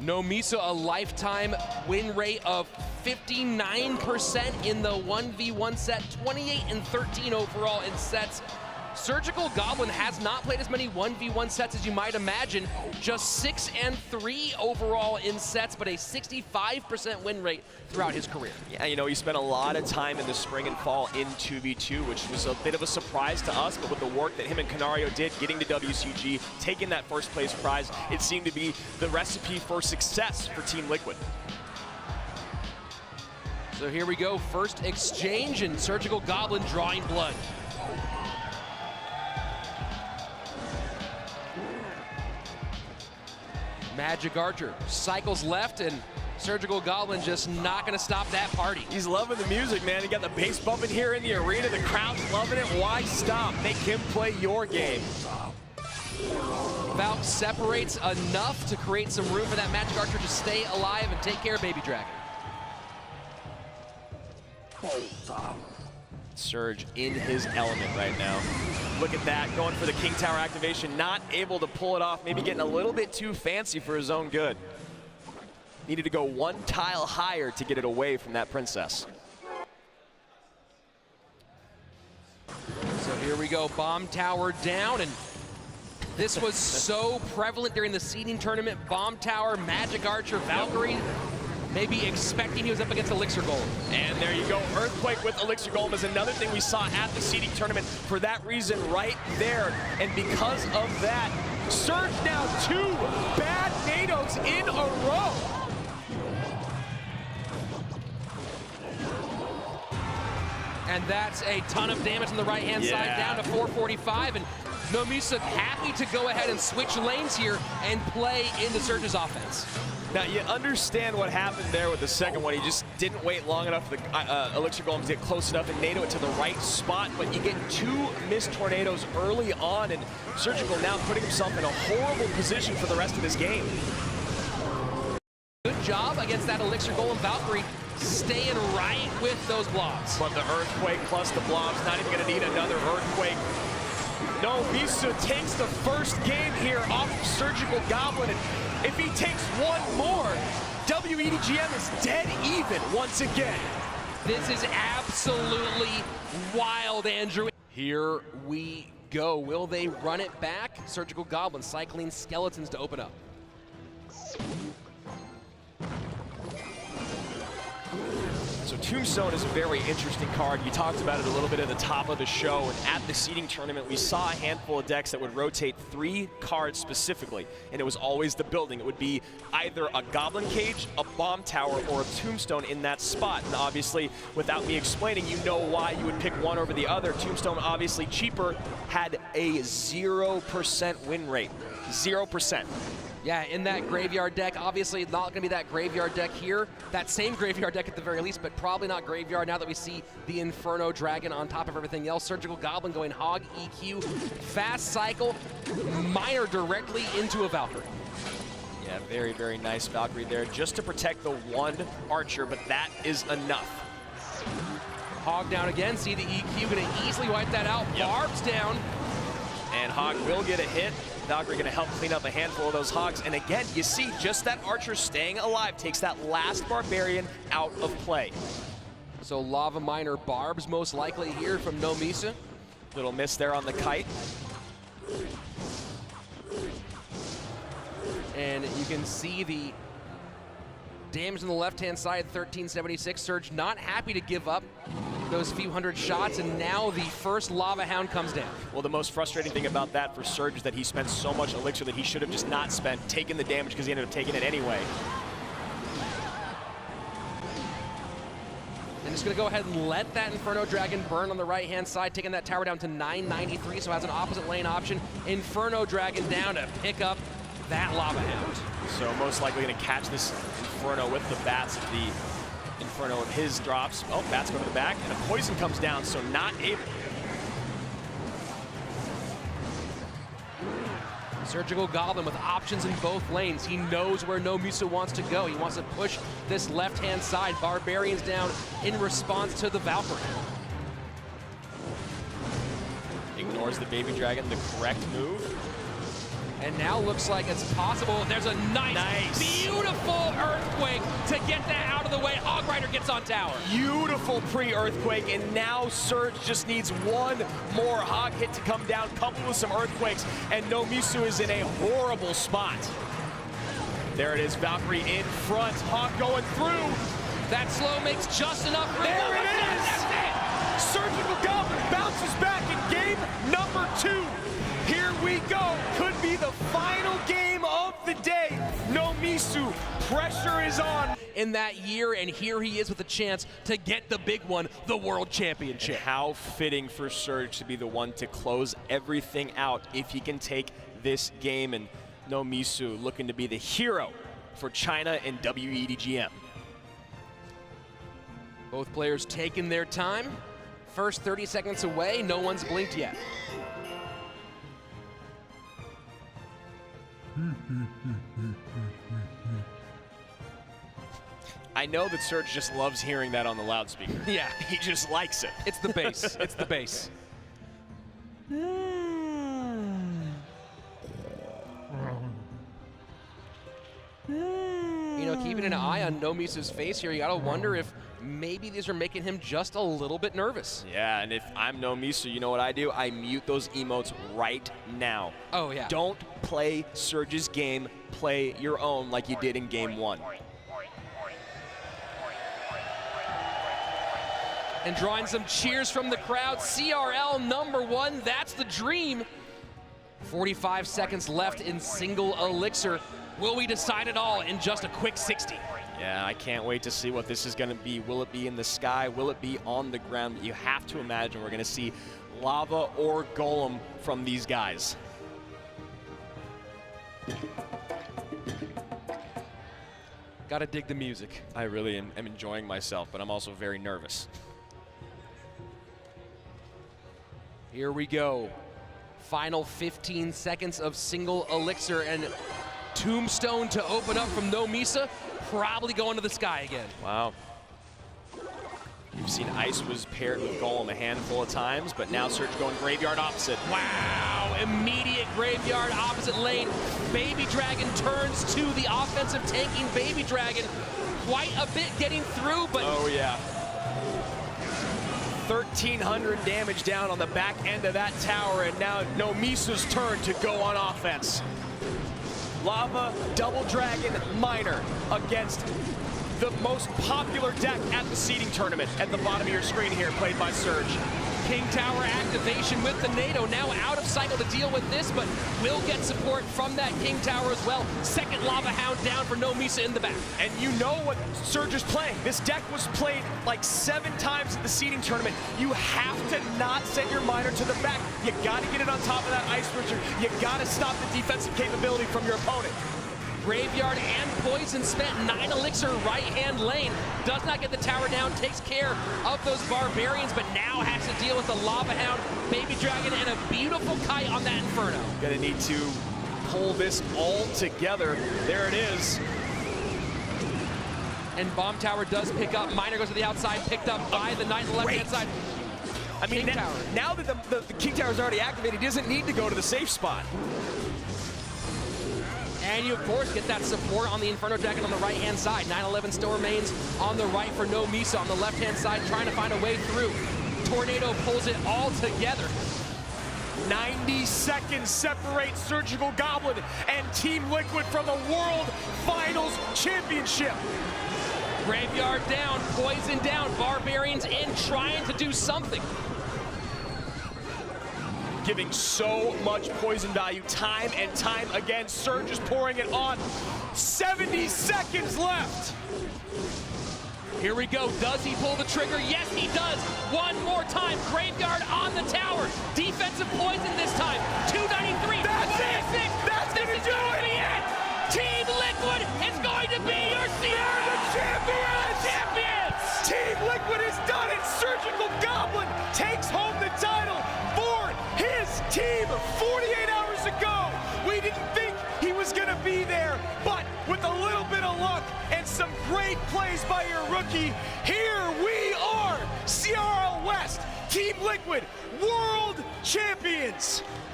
Nuomici, a lifetime win rate of 59% in the 1v1 set, 28 and 13 overall in sets. Surgical Goblin has not played as many 1v1 sets as you might imagine, just 6 and 3 overall in sets, but a 65% win rate throughout his career. Yeah, you know, he spent a lot of time in the spring and fall in 2v2, which was a bit of a surprise to us, but with the work that him and Canario did, getting to WCG, taking that first place prize, it seemed to be the recipe for success for Team Liquid. So here we go, first exchange, and Surgical Goblin drawing blood. Magic Archer cycles left, and Surgical Goblin just not going to stop that party. He's loving the music, man. He got the bass bumping here in the arena. The crowd's loving it. Why stop? Make him play your game. Valk separates enough to create some room for that Magic Archer to stay alive and take care of Baby Dragon. Surge in his element right now. Look at that, going for the King Tower activation, not able to pull it off, maybe getting a little bit too fancy for his own good. Needed to go one tile higher to get it away from that princess. So here we go, bomb tower down, and this was so prevalent during the seeding tournament. Bomb tower, Magic Archer, Valkyrie. Maybe expecting he was up against Elixir Golem. And there you go, Earthquake with Elixir Golem is another thing we saw at the seeding tournament for that reason right there. And because of that, Surge now 2 bad NATOs in a row. And that's a ton of damage on the right-hand side, down to 445. And Nuomici happy to go ahead and switch lanes here and play into Surge's offense. Now, you understand what happened there with the second one. He just didn't wait long enough for the Elixir Golem to get close enough and NATO it to the right spot, but you get 2 missed tornadoes early on, and Surgical now putting himself in a horrible position for the rest of this game. Good job against that Elixir Golem Valkyrie, staying right with those blobs. But the Earthquake plus the blobs, not even going to need another Earthquake. Nuomici takes the first game here off of Surgical Goblin, and if he takes one more, WEDGM is dead even once again. This is absolutely wild, Andrew. Here we go. Will they run it back? Surgical Goblin cycling skeletons to open up. So Tombstone is a very interesting card. You talked about it a little bit at the top of the show, and at the seeding tournament, we saw a handful of decks that would rotate 3 cards specifically, and it was always the building. It would be either a Goblin Cage, a Bomb Tower, or a Tombstone in that spot. And obviously, without me explaining, you know why you would pick one over the other. Tombstone, obviously cheaper, had a 0% win rate. 0%. Yeah, in that graveyard deck, obviously not going to be that graveyard deck here. That same graveyard deck at the very least, but probably not graveyard now that we see the Inferno Dragon on top of everything else. Surgical Goblin going Hog, EQ, fast cycle, Miner directly into a Valkyrie. Yeah, very, very nice Valkyrie there, just to protect the one Archer, but that is enough. Hog down again, see the EQ, going to easily wipe that out. Yep. Barbs down. And Hog will get a hit. Valkyrie going to help clean up a handful of those Hogs. And again, you see just that Archer staying alive takes that last Barbarian out of play. So Lava Miner Barbs most likely here from Nuomici. Little miss there on the kite. And you can see the damage on the left-hand side, 1376. Surge not happy to give up those few hundred shots, and now the first Lava Hound comes down. Well, the most frustrating thing about that for Surge is that he spent so much Elixir that he should have just not spent, taking the damage because he ended up taking it anyway. And just going to go ahead and let that Inferno Dragon burn on the right-hand side, taking that tower down to 993, so has an opposite lane option. Inferno Dragon down to pick up that Lava Hound. So most likely going to catch this Inferno with the bats of the Inferno of his drops. Oh, bats go to the back, and a poison comes down, so not able. Surgical Goblin with options in both lanes. He knows where Nuomici wants to go. He wants to push this left-hand side. Barbarians down in response to the Valkyrie. Ignores the Baby Dragon, the correct move. And now looks like it's possible. There's a nice, beautiful get that out of the way. Hog Rider gets on tower. Beautiful pre-earthquake, and now Surge just needs one more hog hit to come down, coupled with some earthquakes, and Nuomici is in a horrible spot. There it is, Valkyrie in front, hog going through. That slow makes just enough room. There it is! That's it! Surgical Goblin bounces back in game number 2. Here we go. Could be the final game of the day. Nuomici, pressure is on. In that year, and here he is with a chance to get the big one, the World Championship. And how fitting for Surge to be the one to close everything out if he can take this game. And Nuomici looking to be the hero for China and WEDGM. Both players taking their time. First 30 seconds away, no one's blinked yet. I know that Surge just loves hearing that on the loudspeaker. Yeah. He just likes it. It's the bass. It's the bass. You know, keeping an eye on Nuomici's face here, you gotta wonder if maybe these are making him just a little bit nervous. Yeah, and if I'm Nuomici, you know what I do? I mute those emotes right now. Oh, yeah. Don't play Surge's game, play your own like you did in game 1. And drawing some cheers from the crowd, CRL #1, that's the dream. 45 seconds left in single elixir. Will we decide it all in just a quick 60? Yeah, I can't wait to see what this is going to be. Will it be in the sky? Will it be on the ground? You have to imagine we're going to see lava or golem from these guys. Gotta dig the music. I really am enjoying myself, but I'm also very nervous. Here we go. Final 15 seconds of single elixir, and Tombstone to open up from Nuomici, probably going to the sky again. Wow. You've seen Ice was paired with Golem a handful of times, but now Surge going graveyard opposite. Wow, immediate graveyard opposite lane. Baby Dragon turns to the offensive tanking Baby Dragon. Quite a bit getting through, but... Oh, yeah. 1,300 damage down on the back end of that tower, and now Nuomici's turn to go on offense. Lava, Double Dragon, Miner against the most popular deck at the seeding tournament at the bottom of your screen here, played by Surge. King Tower activation with the NATO, now out of cycle to deal with this, but will get support from that King Tower as well. Second Lava Hound down for Nuomici in the back. And you know what Surge is playing. This deck was played like 7 times at the seeding tournament. You have to not send your Miner to the back. You gotta get it on top of that Ice Wizard. You gotta stop the defensive capability from your opponent. Graveyard and poison spent, 9 elixir right-hand lane. Does not get the tower down, takes care of those barbarians, but now has to deal with the Lava Hound, Baby Dragon, and a beautiful kite on that Inferno. Gonna need to pull this all together. There it is. And Bomb Tower does pick up. Miner goes to the outside, picked up by the Knight on the left-hand side. I mean, now that the King Tower is already activated, he doesn't need to go to the safe spot. And you, of course, get that support on the Inferno Dragon on the right-hand side. 9/11 still remains on the right for Nuomici. On the left-hand side, trying to find a way through. Tornado pulls it all together. 90 seconds separate Surgical Goblin and Team Liquid from a World Finals Championship. Graveyard down, poison down, barbarians in, trying to do something. Giving so much poison value time and time again. Surge is pouring it on. 70 seconds left. Here we go. Does he pull the trigger? Yes, he does. One more time. Graveyard on the tower. Defensive poison this time. 293. That's it. That's going to do it. Team Liquid is going to be your champions. Team Liquid has done it. Surgical Goblin takes home the title for his team 48 hours ago. We didn't think he was going to be there, but with a little bit of luck and some great plays by your rookie, here we are, CRL West, Team Liquid, World Champions.